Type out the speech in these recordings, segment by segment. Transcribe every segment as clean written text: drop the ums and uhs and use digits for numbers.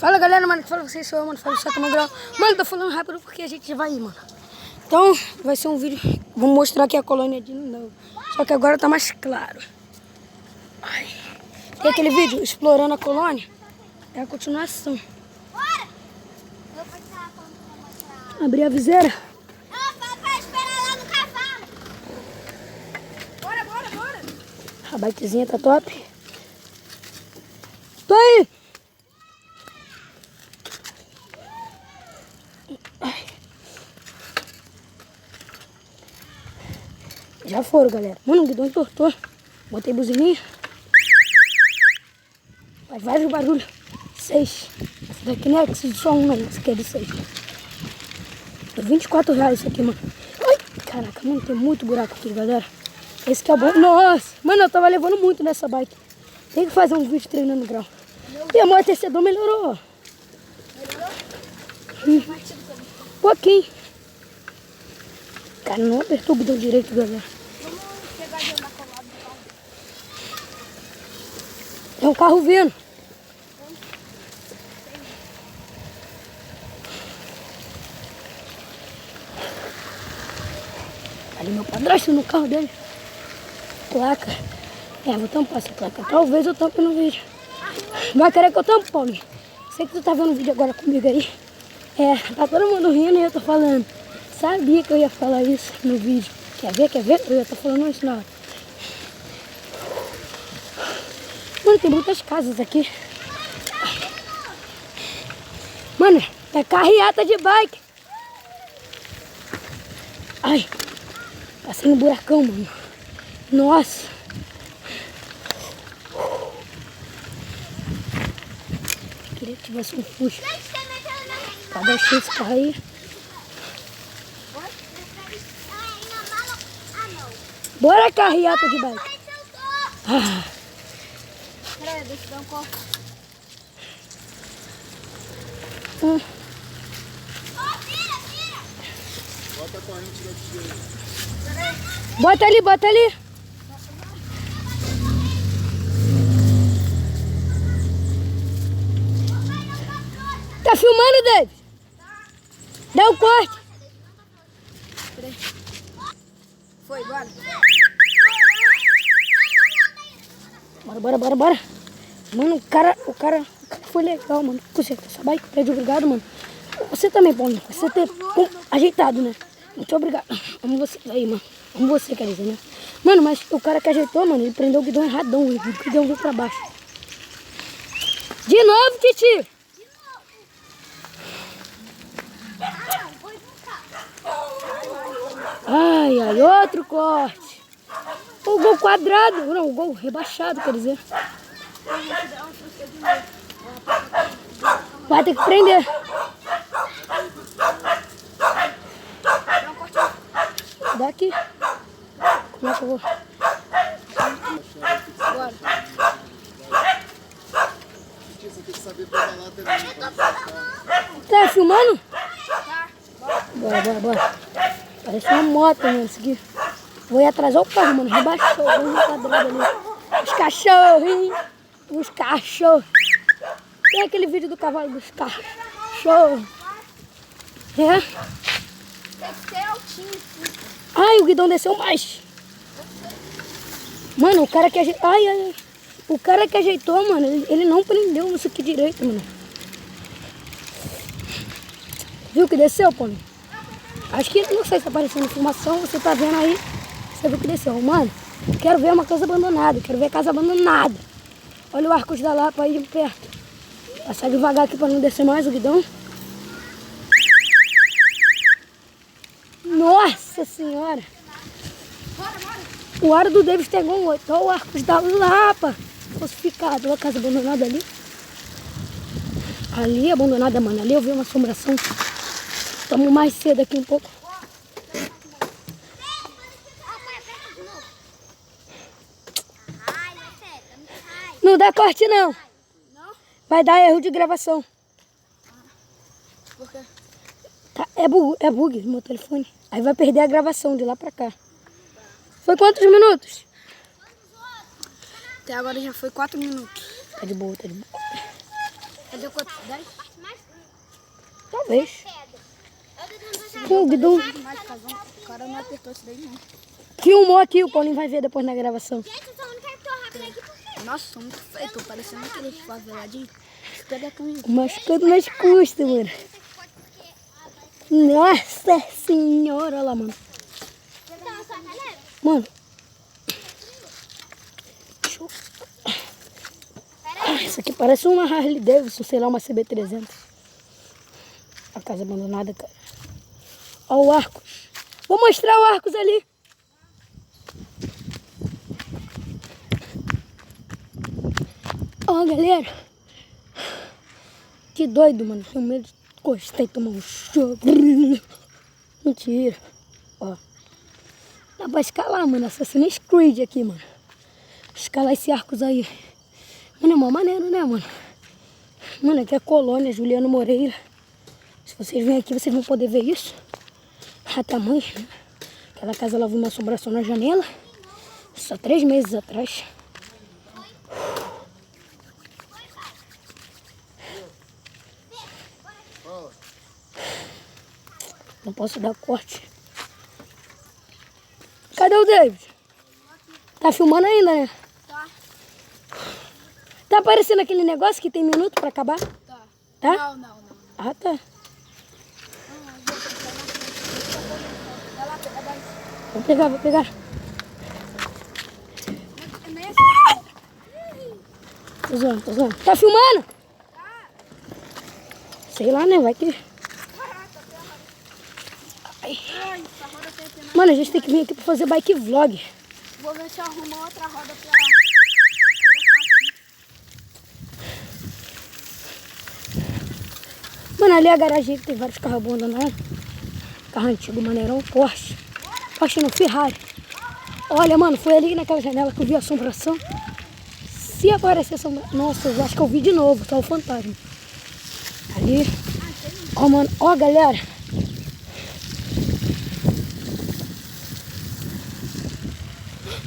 Fala galera, mano, que fala vocês, sou eu, mano, fala o Sato Grau. Mano, tô falando rápido porque a gente já vai ir, mano. Então, vai ser um vídeo, vou mostrar aqui a colônia de novo. Só que agora tá mais claro. Ai. Tem aquele vídeo, explorando a colônia, é a continuação. Abrir a viseira. Papai, espera lá no cavalo. Bora. A bikezinha tá top. Tô aí. Já foram, galera. Mano, o guidão entortou. Botei buzininha. Faz vários barulhos. 6. Essa daqui não é de só um, não. Essa aqui é de 6. É R$24 isso aqui, mano. Ai, caraca, mano, tem muito buraco aqui, galera. Esse que é o bom. Nossa, mano, eu tava levando muito nessa bike. Tem que fazer um vídeo treinando grau. E o amortecedor melhorou. Melhorou? Pouquinho. Cara, não apertou o guidão direito, galera. Vamos pegar e andar colado do carro. É um carro vindo. Ali meu padrasto no carro dele. Placa. É, vou tampar essa placa. Talvez eu tampe no vídeo. Vai querer que eu tampe, Paulinho? Sei que tu tá vendo o vídeo agora comigo aí. É, tá todo mundo rindo e eu tô falando. Sabia que eu ia falar isso no vídeo. Quer ver? Eu ia estar falando isso na hora. Mano, tem muitas casas aqui. Mano, é carreata de bike. Ai, passei no buracão, mano. Nossa. Queria que tivesse um puxo pra deixar esse carro aí. Bora, carreata de bike. Ah. Peraí, deixa eu dar um corte. Tira. Bota a corrente daqui. Bota ali. Tá filmando, David? Dá um corte. Foi, bora. Bora. Mano, o cara foi legal, mano. Consertou essa bike, pede obrigado, mano. Você também, Paulinho. Você ter ajeitado, né? Muito obrigado. Amo você aí, mano. Amo você, quer dizer, né? Mano, mas o cara que ajeitou, mano, ele prendeu o guidão erradão. O guidão veio pra baixo. De novo, Titi. Ai, outro corte. O gol quadrado, não, o gol rebaixado, quer dizer. Vai ter que prender. Daqui. Como é que eu vou? Bora. Você tem que saber pedalar também. Tá filmando? Tá. Bora. Parece uma moto, mano, isso aqui. Vou ir atrasar o carro, mano. Rebaixou, vamos quadrado ali. Os cachorros. Tem aquele vídeo do cavalo dos cachorros. É? Tem que ser altinho. Ai, o guidão desceu mais. Mano, o cara que ajeitou... Ai. O cara que ajeitou, mano, ele não prendeu isso aqui direito, mano. Viu que desceu, Paulinho? Acho que, não sei se tá aparecendo informação, você tá vendo aí. Você viu que desceu. Mano, quero ver uma casa abandonada. Olha o Arcos da Lapa aí de perto. Passar devagar aqui pra não descer mais o guidão. Nossa senhora. O aro do Davis pegou um 8. Olha o Arcos da Lapa. Falsificado. Olha a casa abandonada ali. Ali abandonada, mano. Ali eu vi uma assombração. Estamos mais cedo aqui um pouco. Não dá corte, não. Não? Vai dar erro de gravação. Por quê? Tá, é bug no meu telefone. Aí vai perder a gravação de lá pra cá. Foi quantos minutos? Até agora já foi 4 minutos. Tá de boa. Fazer quantos? 10? Talvez. Com o guidão. Mais casão. O cara não apertou isso daí, não. Filmou aqui, o Paulinho vai ver depois na gravação. Nossa, muito feio. Tô parecendo aquele faveladinho. Pega comigo. Machucando nas costas, mano. Nossa senhora, olha lá, mano. Mano. Deixa eu... Isso aqui parece uma Harley Davidson, sei lá, uma CB300. A casa abandonada, cara. Olha o Arcos. Vou mostrar o Arcos ali. Ó, galera. Que doido, mano. Tenho medo de encostar e tomar um choque. Mentira. Ó. Dá pra escalar, mano. Assassin's Creed aqui, mano. Escalar esse Arcos aí. Mano, é mó maneiro, né, mano? Mano, aqui é a colônia Juliano Moreira. Se vocês virem aqui, vocês vão poder ver isso. A tamanho, né? Aquela casa ela viu uma assombração na janela. Só 3 meses atrás. Não posso dar corte. Cadê o David? Tá filmando ainda, né? Tá. Tá aparecendo aquele negócio que tem minuto pra acabar? Tá. Tá? Não. Ah, tá. Vou pegar. Tô zoando. Tá filmando? Sei lá, né? Vai que... Ai. Mano, a gente tem que vir aqui pra fazer bike vlog. Vou ver se eu arrumo outra roda pra... Mano, ali é a garagem que tem vários carros abandonados. Carro antigo, maneirão, Porsche. Porsche não, Ferrari. Olha, mano, foi ali naquela janela que eu vi a assombração. Se aparecer assombração... Nossa, eu acho que eu vi de novo, só o fantasma. Ali. Ó, mano, ó, galera.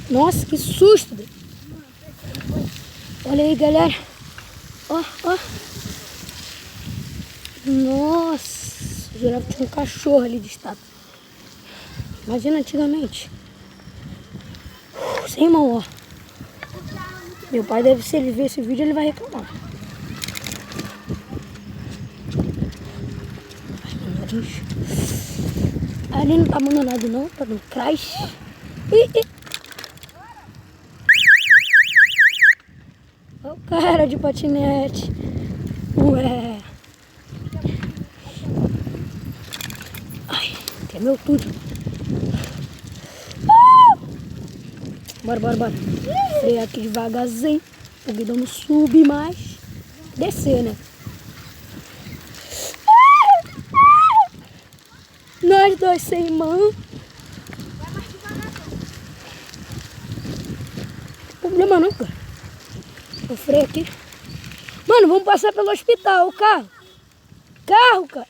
Nossa, que susto. Olha aí, galera. Ó. Nossa, eu jurava que tinha um cachorro ali de estátua. Imagina antigamente. Sem mão, ó. Meu pai deve, se ele ver esse vídeo, ele vai reclamar. Ai, meu nariz. Ali não tá abandonado não, tá no crash. Ih. Olha o cara de patinete. Ué. Ai, tremeu tudo. Bora. Frear aqui devagarzinho. O guidão não sube mais. Descer, né? Nós dois sem mão. Problema não, cara. O freio aqui. Mano, vamos passar pelo hospital, o carro. Cara.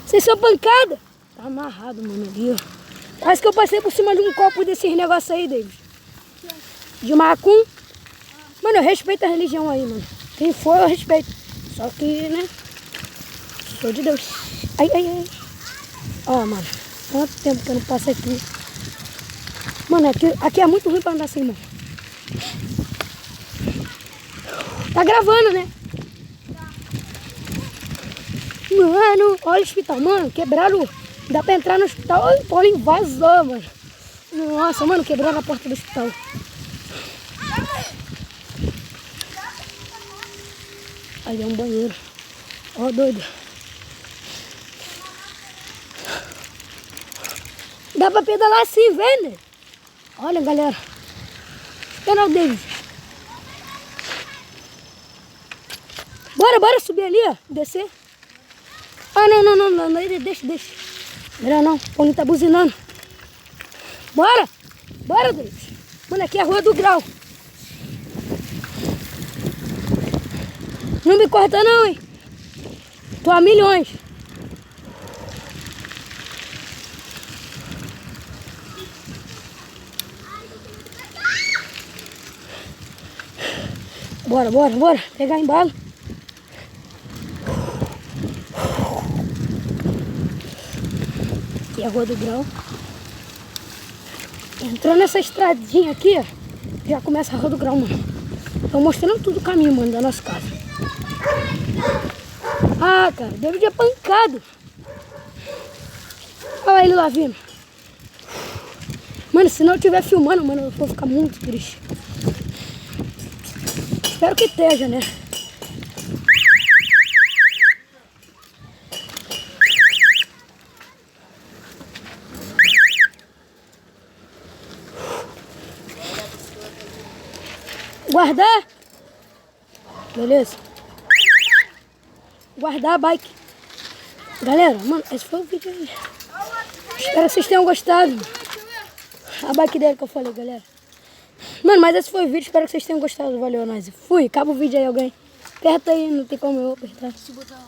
Vocês são pancada? Tá amarrado, mano, ali, ó. Quase que eu passei por cima de um copo desses negócios aí, David. De macum. Mano, eu respeito a religião aí, mano. Quem for, eu respeito. Só que, né? Sou de Deus. Ai. Ó, mano. Quanto tempo que eu não passo aqui. Mano, aqui é muito ruim pra andar assim, mano. Tá gravando, né? Mano, olha o hospital, mano. Quebraram. Dá pra entrar no hospital. Olha, o Paulinho vazou, mano. Nossa, mano, quebraram a porta do hospital. Ali é um banheiro. Ó, doido. Dá pra pedalar assim, vendo? Olha, galera. Espera o David. Bora subir ali, ó. Descer. Ah, não. Deixa. Não. O Paulinho tá buzinando. Bora, David. Mano, aqui é a Rua do Grau. Não me corta não, hein. Tô a milhões. Bora, bora, bora. Pegar embalo. Aqui é a Rua do Grão. Entrou nessa estradinha aqui, ó. Já começa a Rua do Grão, mano. Tô mostrando tudo o caminho, mano, da nossa casa. Ah, cara, David é pancado. Olha ele lá vindo. Mano, se não estiver filmando, mano, eu vou ficar muito triste. Espero que esteja, né? Guardar? Beleza. Guardar a bike. Galera, mano, esse foi o vídeo aí. Espero que vocês tenham gostado. A bike dele que eu falei, galera. Mano, mas esse foi o vídeo. Espero que vocês tenham gostado. Valeu, nós. Fui. Acaba o vídeo aí, alguém. Aperta aí, não tem como eu apertar. Se botar